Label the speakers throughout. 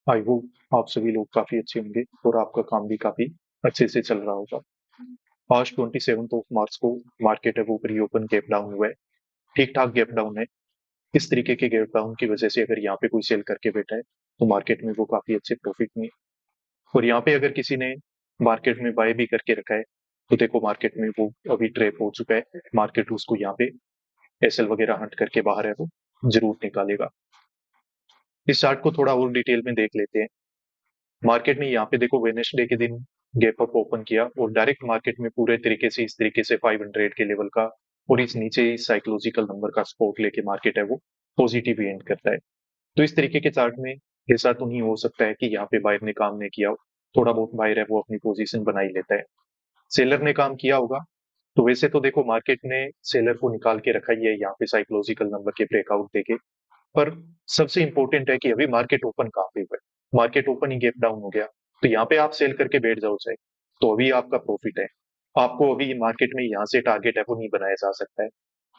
Speaker 1: I hope आप सभी लोग काफी अच्छे होंगे और आपका काम भी काफी अच्छे से चल रहा होगा। आज 27 मार्च को मार्केट है वो प्री ओपन गैप डाउन हुआ है। ठीक ठाक गैप डाउन है। इस तरीके के गैप डाउन की वजह से अगर यहाँ पे कोई सेल करके बैठा है तो मार्केट में वो काफी अच्छे प्रॉफिट में है। और यहाँ पे अगर किसी ने मार्केट में बाय भी करके रखा है तो देखो मार्केट में वो अभी ट्रैप हो चुका है। मार्केट उसको यहाँ पे एसएल वगैरह हट करके बाहर है वो जरूर निकालेगा। इस चार्ट को थोड़ा और डिटेल में देख लेते हैं। मार्केट ने यहाँ पे देखो वेडनेसडे के दिन गैप अप ओपन किया और डायरेक्ट मार्केट में पूरे तरीके से इस तरीके से 500 के लेवल का और इस नीचे इस साइकोलॉजिकल नंबर का सपोर्ट लेके मार्केट है वो पॉजिटिव एंड करता है। तो इस तरीके के चार्ट में ऐसा तो नहीं हो सकता है कि यहाँ पे बायर ने काम नहीं किया हो। थोड़ा बहुत बायर है वो अपनी पोजीशन बना ही लेता है। सेलर ने काम किया होगा। तो वैसे तो देखो मार्केट ने सेलर को निकाल के रखा ही है यहाँ पे साइकोलॉजिकल नंबर के ब्रेकआउट देके। पर सबसे इंपॉर्टेंट है कि अभी मार्केट ओपन कहाँ पे हुआ है। मार्केट ओपन ही गैप डाउन हो गया तो यहाँ पे आप सेल करके बैठ जाओ चाहे तो अभी आपका प्रॉफिट है। आपको अभी मार्केट में यहाँ से टारगेट है वो नहीं बनाया जा सकता है।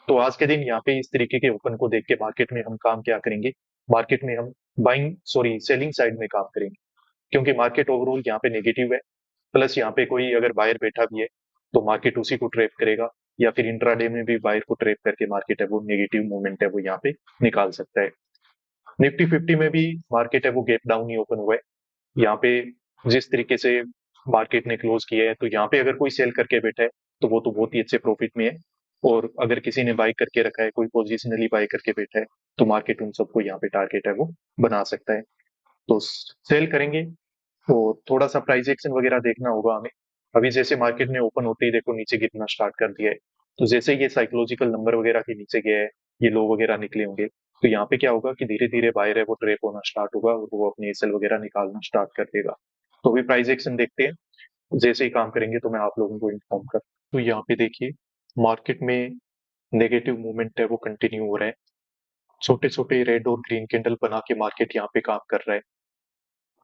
Speaker 1: तो आज के दिन यहाँ पे इस तरीके के ओपन को देख के मार्केट में हम काम क्या करेंगे। मार्केट में हम बाइंग सॉरी सेलिंग साइड में काम करेंगे क्योंकि मार्केट ओवरऑल यहाँ पे नेगेटिव है। प्लस यहाँ पे कोई अगर बायर बैठा भी है तो मार्केट उसी को ट्रेप करेगा या फिर इंट्राडे में भी बायर को ट्रेप करके मार्केट है वो नेगेटिव मूवमेंट है वो यहाँ पे निकाल सकता है। निफ्टी 50 में भी मार्केट है वो गैप डाउन ही ओपन हुआ है। यहाँ पे जिस तरीके से मार्केट ने क्लोज किया है तो यहाँ पे अगर कोई सेल करके बैठा है तो वो तो बहुत ही अच्छे प्रॉफिट में है। और अगर किसी ने बाय करके रखा है कोई पोजिशनली बाय करके बैठा है तो मार्केट उन सबको यहाँ पे टारगेट है वो बना सकता है। तो सेल करेंगे और थोड़ा सा प्राइस एक्शन वगैरह देखना होगा हमें। अभी जैसे मार्केट ने ओपन होते ही देखो नीचे गिरना स्टार्ट कर दिया है। तो जैसे ये साइकोलॉजिकल नंबर वगैरह के नीचे गया है ये लो वगैरह निकले होंगे तो यहाँ पे क्या होगा कि धीरे धीरे बायर है वो ट्रेप होना स्टार्ट होगा और वो अपने एसएल वगैरह निकालना स्टार्ट कर देगा। तो अभी प्राइस एक्शन देखते हैं। जैसे ही काम करेंगे तो मैं आप लोगों को इन्फॉर्म कर। तो यहाँ पे देखिए मार्केट में नेगेटिव मूवमेंट है वो कंटिन्यू हो रहा है। छोटे छोटे रेड और ग्रीन कैंडल बना के मार्केट यहाँ पे काम कर रहा है।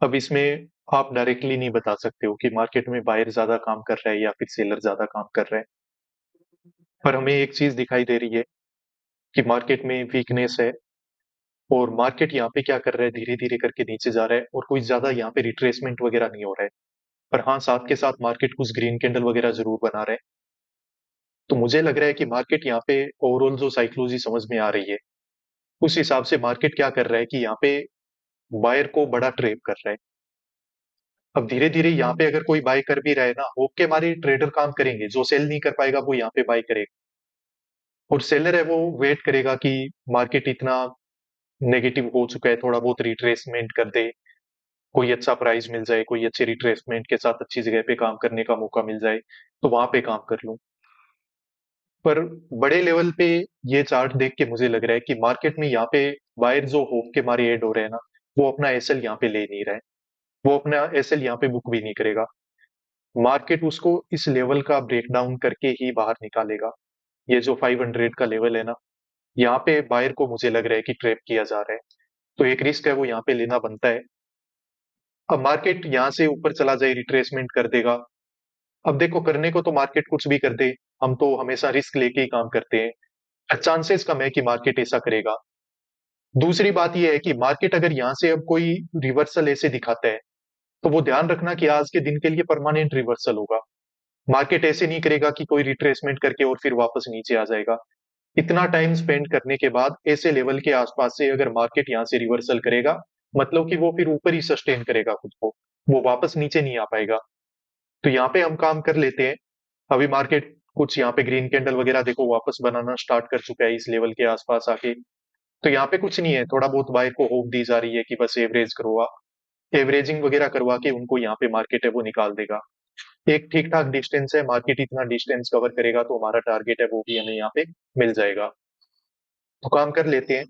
Speaker 1: अब इसमें आप डायरेक्टली नहीं बता सकते हो कि मार्केट में बायर ज्यादा काम कर रहा है या फिर सेलर ज्यादा काम कर रहा है। पर हमें एक चीज दिखाई दे रही है कि मार्केट में वीकनेस है और मार्केट यहाँ पे क्या कर रहा है धीरे धीरे करके नीचे जा रहा है और कोई ज्यादा यहाँ पे रिट्रेसमेंट वगैरह नहीं हो रहा है। पर हाँ साथ के साथ मार्केट कुछ ग्रीन कैंडल वगैरह जरूर बना रहा है। तो मुझे लग रहा है कि मार्केट यहाँ पे ओवरऑल जो साइकोलॉजी समझ में आ रही है उस हिसाब से मार्केट क्या कर रहा है कि यहाँ पे बायर को बड़ा ट्रेप कर रहा है। अब धीरे धीरे यहाँ पे अगर कोई बाय कर भी रहा है ना होप के हमारे ट्रेडर काम करेंगे जो सेल नहीं कर पाएगा वो यहाँ पे बाय करेगा। और सेलर है वो वेट करेगा कि मार्केट इतना नेगेटिव हो चुका है थोड़ा बहुत रिट्रेसमेंट कर दे। कोई अच्छा प्राइस मिल जाए कोई अच्छे रिट्रेसमेंट के साथ अच्छी जगह पे काम करने का मौका मिल जाए तो वहां पे काम कर लूं। पर बड़े लेवल पे ये चार्ट देख के मुझे लग रहा है कि मार्केट में यहाँ पे बायर जो होप के मारे ऐड हो रहे हैं ना वो अपना एसएल यहाँ पे ले नहीं रहा है। वो अपना एसएल यहाँ पे बुक भी नहीं करेगा। मार्केट उसको इस लेवल का ब्रेकडाउन करके ही बाहर निकालेगा। ये जो 500 का लेवल है ना यहाँ पे बायर को मुझे लग रहा है कि ट्रैप किया जा रहा है। तो एक रिस्क है वो यहाँ पे लेना बनता है। अब मार्केट यहाँ से ऊपर चला जाए रिट्रेसमेंट कर देगा। अब देखो करने को तो मार्केट कुछ भी कर दे। हम तो हमेशा रिस्क लेके ही काम करते हैं। चांसेस कम है कि मार्केट ऐसा करेगा। दूसरी बात यह है कि मार्केट अगर यहाँ से अब कोई रिवर्सल ऐसे दिखाता है तो वो ध्यान रखना कि आज के दिन के लिए परमानेंट रिवर्सल होगा। मार्केट ऐसे नहीं करेगा कि कोई रिट्रेसमेंट करके और फिर वापस नीचे आ जाएगा। इतना टाइम स्पेंड करने के बाद ऐसे लेवल के आसपास से अगर मार्केट यहाँ से रिवर्सल करेगा मतलब कि वो फिर ऊपर ही सस्टेन करेगा खुद को। वो वापस नीचे नहीं आ पाएगा। तो यहाँ पे हम काम कर लेते हैं। अभी मार्केट कुछ यहाँ पे ग्रीन कैंडल वगैरह देखो वापस बनाना स्टार्ट कर चुका है इस लेवल के आसपास आके। तो यहाँ पे कुछ नहीं है थोड़ा बहुत बायर को होप दी जा रही है कि बस एवरेज करवा एवरेजिंग वगैरह करवा के उनको यहाँ पे मार्केट है वो निकाल देगा। एक ठीक ठाक डिस्टेंस है मार्केट इतना डिस्टेंस कवर करेगा तो हमारा टारगेट है वो भी हमें यहाँ पे मिल जाएगा। तो काम कर लेते हैं।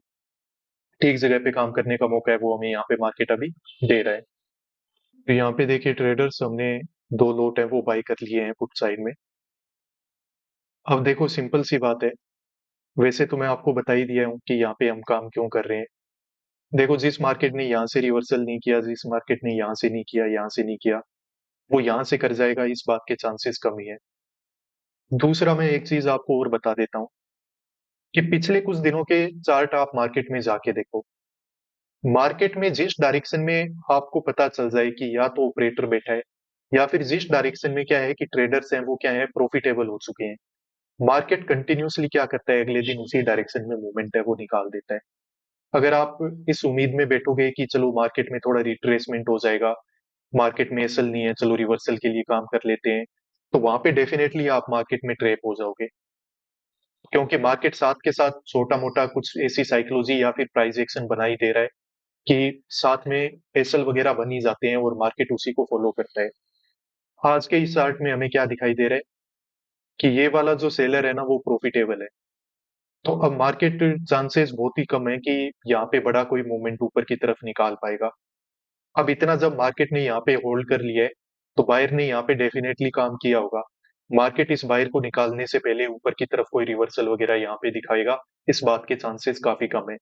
Speaker 1: ठीक जगह पे काम करने का मौका है वो हमें यहाँ पे मार्केट अभी दे रहा है। तो यहाँ पे देखिए ट्रेडर्स हमने दो लोट है वो बाई कर लिए हैं पुट साइड में। अब देखो सिंपल सी बात है। वैसे तो मैं आपको बता ही दिया हूँ कि यहाँ पे हम काम क्यों कर रहे हैं। देखो जिस मार्केट ने यहाँ से रिवर्सल नहीं किया जिस मार्केट ने यहाँ से नहीं किया यहाँ से नहीं किया वो यहाँ से कर जाएगा इस बात के चांसेस कम ही है। दूसरा मैं एक चीज आपको और बता देता हूँ कि पिछले कुछ दिनों के चार्ट आप मार्केट में जाके देखो। मार्केट में जिस डायरेक्शन में आपको पता चल जाए कि या तो ऑपरेटर बैठा है या फिर जिस डायरेक्शन में क्या है कि ट्रेडर्स हैं वो क्या है प्रॉफिटेबल हो चुके हैं, मार्केट कंटिन्यूअसली क्या करता है अगले दिन उसी डायरेक्शन में मूवमेंट है वो निकाल देता है। अगर आप इस उम्मीद में बैठोगे कि चलो मार्केट में थोड़ा रिट्रेसमेंट हो जाएगा, मार्केट में एसल नहीं है, चलो रिवर्सल के लिए काम कर लेते हैं, तो वहां पे डेफिनेटली आप मार्केट में ट्रैप हो जाओगे। क्योंकि मार्केट साथ के साथ छोटा मोटा कुछ ऐसी साइकोलॉजी या फिर प्राइस एक्शन बना ही दे रहा है कि साथ में एसल वगैरह बन ही जाते हैं और मार्केट उसी को फॉलो करता है। आज के इस चार्ट में हमें क्या दिखाई दे रहा है कि ये वाला जो सेलर है ना वो प्रॉफिटेबल है। तो अब मार्केट चांसेस बहुत ही कम है कि यहाँ पे बड़ा कोई मूवमेंट ऊपर की तरफ निकाल पाएगा। अब इतना जब मार्केट ने यहाँ पे होल्ड कर लिया है, तो बायर ने यहाँ पे डेफिनेटली काम किया होगा। मार्केट इस बायर को निकालने से पहले ऊपर की तरफ कोई रिवर्सल वगैरह यहाँ पे दिखाएगा, इस बात के चांसेस काफी कम है।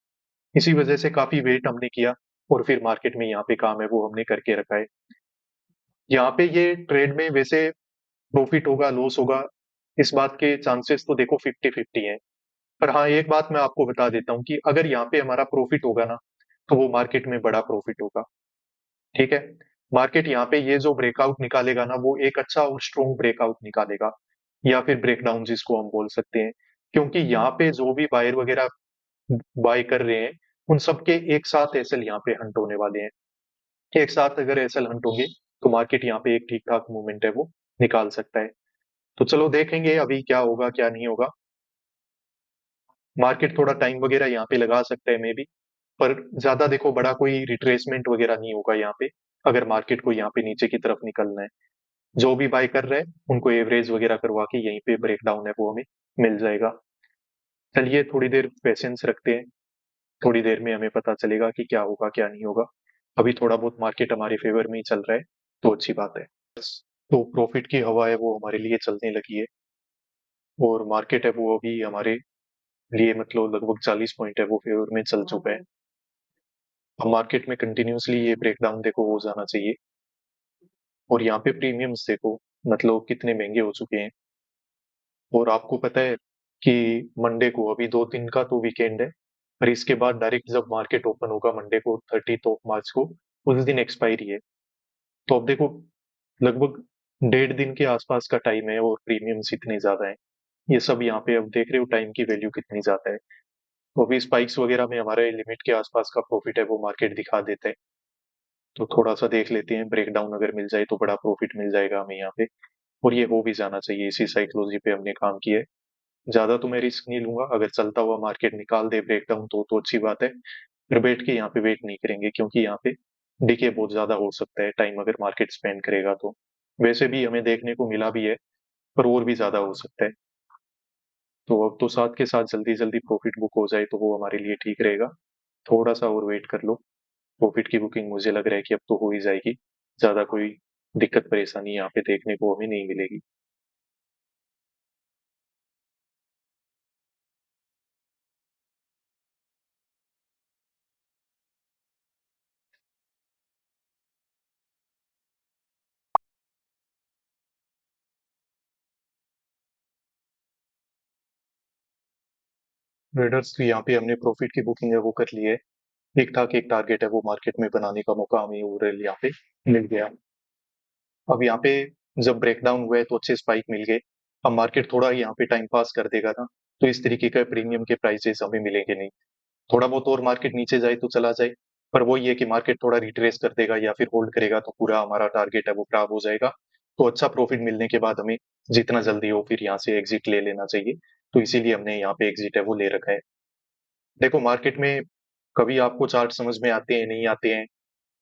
Speaker 1: इसी वजह से काफी वेट हमने किया और फिर मार्केट में यहाँ पे काम है वो हमने करके रखा है। यहाँ पे ये ट्रेड में वैसे प्रॉफिट होगा लॉस होगा, इस बात के चांसेस तो देखो 50-50 है। पर हाँ एक बात मैं आपको बता देता हूँ कि अगर यहाँ पे हमारा प्रॉफिट होगा ना, तो वो मार्केट में बड़ा प्रॉफिट होगा। ठीक है। मार्केट यहाँ पे ये जो ब्रेकआउट निकालेगा ना वो एक अच्छा और स्ट्रॉन्ग ब्रेकआउट निकालेगा, या फिर ब्रेकडाउन जिसको हम बोल सकते हैं। क्योंकि यहाँ पे जो भी बायर वगैरह बाय कर रहे हैं, उन सबके एक साथ एसएल यहाँ पे हंट होने वाले हैं। एक साथ अगर एसएल हंट होंगे तो मार्केट यहाँ पे एक ठीक ठाक मूवमेंट है वो निकाल सकता है। तो चलो देखेंगे अभी क्या होगा क्या नहीं होगा। मार्केट थोड़ा टाइम वगैरह यहाँ पे लगा सकता है मे बी, पर ज्यादा देखो बड़ा कोई रिट्रेसमेंट वगैरह नहीं होगा यहाँ पे। अगर मार्केट को यहाँ पे नीचे की तरफ निकलना है, जो भी बाय कर रहे हैं उनको एवरेज वगैरह करवा के यहीं पे ब्रेकडाउन है वो हमें मिल जाएगा। चलिए थोड़ी देर पेशेंस रखते हैं, थोड़ी देर में हमें पता चलेगा कि क्या होगा क्या नहीं होगा। अभी थोड़ा बहुत मार्केट हमारे फेवर में ही चल रहा है, तो अच्छी बात है। तो प्रॉफिट की हवा है वो हमारे लिए चलने लगी है, और मार्केट है वो अभी हमारे लिए मतलब लगभग 40 पॉइंट है वो फेवर में चल चुका है। अब मार्केट में कंटिन्यूअसली ये ब्रेकडाउन देखो हो जाना चाहिए। और यहाँ पे प्रीमियम्स देखो मतलब कितने महंगे हो चुके हैं। और आपको पता है कि मंडे को अभी 2 दिन का तो वीकेंड है, और इसके बाद डायरेक्ट जब मार्केट ओपन होगा मंडे को 30 मार्च को, उस दिन एक्सपायरी है। तो अब देखो लगभग 1.5 दिन के आसपास का टाइम है और प्रीमियम्स इतने ज्यादा है। ये सब यहाँ पे अब देख रहे हो टाइम की वैल्यू कितनी ज्यादा है। तो अभी स्पाइक्स वगैरह में हमारे लिमिट के आसपास का प्रॉफिट है वो मार्केट दिखा देता है। तो थोड़ा सा देख लेते हैं, ब्रेकडाउन अगर मिल जाए तो बड़ा प्रॉफिट मिल जाएगा हमें यहाँ पे। और ये हो भी जाना चाहिए, इसी साइकोलॉजी पे हमने काम किया है। ज्यादा तो मैं रिस्क नहीं लूंगा, अगर चलता हुआ मार्केट निकाल दे ब्रेकडाउन तो अच्छी बात है। फिर बैठ के यहाँ पे वेट नहीं करेंगे, क्योंकि यहाँ पे डिके बहुत ज्यादा हो सकता है टाइम अगर मार्केट स्पेंड करेगा तो। वैसे भी हमें देखने को मिला भी है, पर और भी ज्यादा हो सकता है। तो अब तो साथ के साथ जल्दी जल्दी प्रॉफिट बुक हो जाए तो वो हमारे लिए ठीक रहेगा। थोड़ा सा और वेट कर लो, प्रॉफिट की बुकिंग मुझे लग रहा है कि अब तो हो ही जाएगी। ज्यादा कोई दिक्कत परेशानी यहाँ पे देखने को हमें नहीं मिलेगी। ट्रेडर्स की यहाँ पे हमने प्रॉफिट की बुकिंग है वो कर ली है। ठीक ठाक एक टारगेट है वो मार्केट में बनाने का मौका हमें ओवरऑल यहाँ पे मिल गया। अब यहाँ पे जब ब्रेकडाउन हुआ है तो अच्छे स्पाइक मिल गए। अब मार्केट थोड़ा यहाँ पे टाइम पास कर देगा ना, तो इस तरीके का प्रीमियम के प्राइसेस हमें मिलेंगे नहीं। थोड़ा बहुत और मार्केट नीचे जाए तो चला जाए, पर वो ये कि मार्केट थोड़ा रिट्रेस कर देगा या फिर होल्ड करेगा तो पूरा हमारा टारगेट है वो खराब हो जाएगा। तो अच्छा प्रॉफिट मिलने के बाद हमें जितना जल्दी हो फिर यहाँ से एग्जिट ले लेना चाहिए। तो इसीलिए हमने यहाँ पे एग्जिट है वो ले रखा है। देखो मार्केट में कभी आपको चार्ट समझ में आते हैं नहीं आते हैं,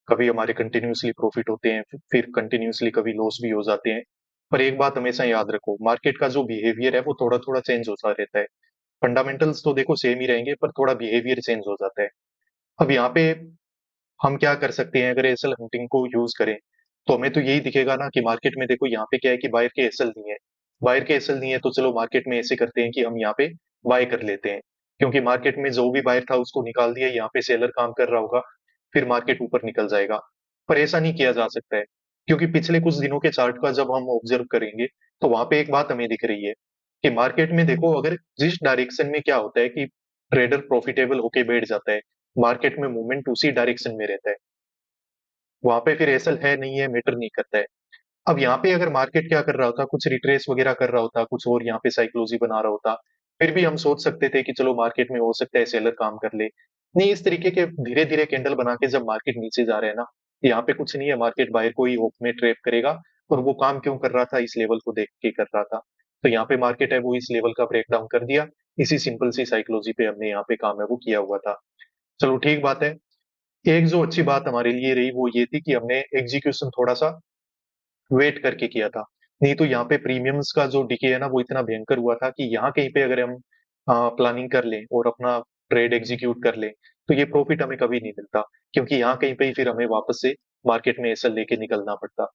Speaker 1: कभी हमारे कंटिन्यूअसली प्रॉफिट होते हैं, फिर कंटिन्यूअसली कभी लॉस भी हो जाते हैं। पर एक बात हमेशा याद रखो, मार्केट का जो बिहेवियर है वो थोड़ा थोड़ा चेंज होता रहता है। फंडामेंटल्स तो देखो सेम ही रहेंगे, पर थोड़ा बिहेवियर चेंज हो जाता है। अब यहाँ पे हम क्या कर सकते हैं, अगर एसएल हंटिंग को यूज करें तो हमें तो यही दिखेगा ना कि मार्केट में देखो यहाँ पे क्या है कि बायर के एसएल नहीं है। बायर के एसएल नहीं है तो चलो मार्केट में ऐसे करते हैं कि हम यहाँ पे बाय कर लेते हैं, क्योंकि मार्केट में जो भी बायर था उसको निकाल दिया, यहाँ पे सेलर काम कर रहा होगा, फिर मार्केट ऊपर निकल जाएगा। पर ऐसा नहीं किया जा सकता है, क्योंकि पिछले कुछ दिनों के चार्ट का जब हम ऑब्जर्व करेंगे तो वहां पे एक बात हमें दिख रही है कि मार्केट में देखो अगर जिस डायरेक्शन में क्या होता है कि ट्रेडर प्रॉफिटेबल होके बैठ जाता है, मार्केट में मूवमेंट उसी डायरेक्शन में रहता है। वहां पे फिर एसल है नहीं है मैटर नहीं करता है। अब यहाँ पे अगर मार्केट क्या कर रहा होता, कुछ रिट्रेस वगैरह कर रहा होता, कुछ और यहाँ पे साइकोलॉजी बना रहा होता, फिर भी हम सोच सकते थे कि चलो मार्केट में हो सकता है सेलर काम कर ले। नहीं, इस तरीके के धीरे धीरे कैंडल बना के जब मार्केट नीचे जा रहे हैं ना, यहाँ पे कुछ नहीं है, मार्केट बायर को ही होप में ट्रैप करेगा। और वो काम क्यों कर रहा था, इस लेवल को देख के कर रहा था। तो यहाँ पे मार्केट है वो इस लेवल का ब्रेक डाउन कर दिया। इसी सिंपल सी साइकोलॉजी पे हमने यहाँ पे काम है वो किया हुआ था। चलो ठीक बात है। एक जो अच्छी बात हमारे लिए रही वो ये थी कि हमने एग्जीक्यूशन थोड़ा सा वेट करके किया था। नहीं तो यहाँ पे प्रीमियम्स का जो डिके है ना वो इतना भयंकर हुआ था कि यहाँ कहीं पे अगर हम प्लानिंग कर लें और अपना ट्रेड एग्जीक्यूट कर लें, तो ये प्रॉफिट हमें कभी नहीं मिलता। क्योंकि यहाँ कहीं पे ही फिर हमें वापस से मार्केट में एसएल लेके निकलना पड़ता।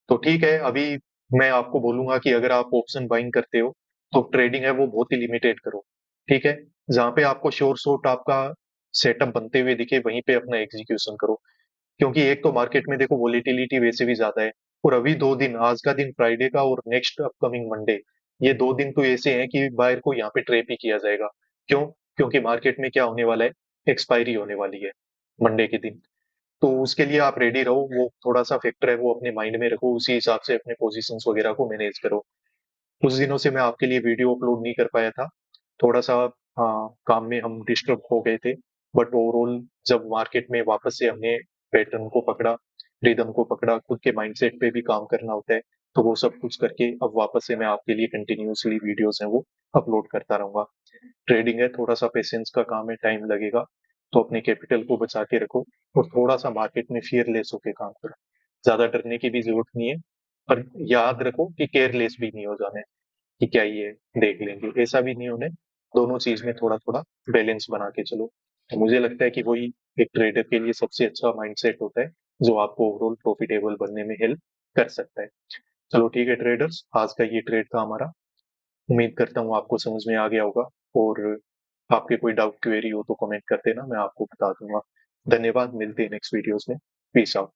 Speaker 1: तो ठीक है, अभी मैं आपको बोलूंगा कि अगर आप ऑप्शन बाइंग करते हो तो ट्रेडिंग है वो बहुत ही लिमिटेड करो। ठीक है, जहां पे आपको श्योर शॉट आपका सेटअप बनते हुए दिखे वहीं पे अपना एग्जीक्यूशन करो। क्योंकि एक तो मार्केट में देखो वोलेटिलिटी वैसे भी ज्यादा है। और अभी 2 दिन, आज का दिन फ्राइडे का और नेक्स्ट अपकमिंग मंडे, ये 2 दिन तो ऐसे हैं कि बायर को यहाँ पे ट्रेप ही किया जाएगा। क्यों? क्योंकि मार्केट में क्या होने वाला है, एक्सपायरी होने वाली है मंडे के दिन। तो उसके लिए आप रेडी रहो, वो थोड़ा सा फैक्टर है वो अपने माइंड में रखो, उसी हिसाब से अपने पोजीशंस वगैरह को मैनेज करो। कुछ दिनों से मैं आपके लिए वीडियो अपलोड नहीं कर पाया था, थोड़ा सा काम में हम डिस्टर्ब हो गए थे। बट ओवरऑल जब मार्केट में वापस से हमने पैटर्न को पकड़ा, रिदम को पकड़ा, खुद के माइंडसेट पे भी काम करना होता है। तो वो सब कुछ करके अब वापस से मैं आपके लिए कंटिन्यूअसली वीडियोस हैं वो अपलोड करता रहूंगा। ट्रेडिंग है, थोड़ा सा पेशेंस का काम है, टाइम लगेगा। तो अपने कैपिटल को बचा के रखो और थोड़ा सा मार्केट में फियरलेस होके काम करो। ज्यादा डरने की भी जरूरत नहीं है। पर याद रखो कि केयरलेस भी नहीं हो जाना है कि क्या ये देख लेंगे, ऐसा भी नहीं होने। दोनों चीज में थोड़ा थोड़ा बैलेंस बना के चलो। तो मुझे लगता है कि वही एक ट्रेडर के लिए सबसे अच्छा माइंडसेट होता है, जो आपको ओवरऑल प्रॉफिटेबल बनने में हेल्प कर सकता है। चलो ठीक है ट्रेडर्स, आज का ये ट्रेड था हमारा। उम्मीद करता हूँ आपको समझ में आ गया होगा। और आपके कोई डाउट क्वेरी हो तो कमेंट कर देना, मैं आपको बता दूंगा। धन्यवाद, मिलते हैं नेक्स्ट वीडियोस में। Peace out.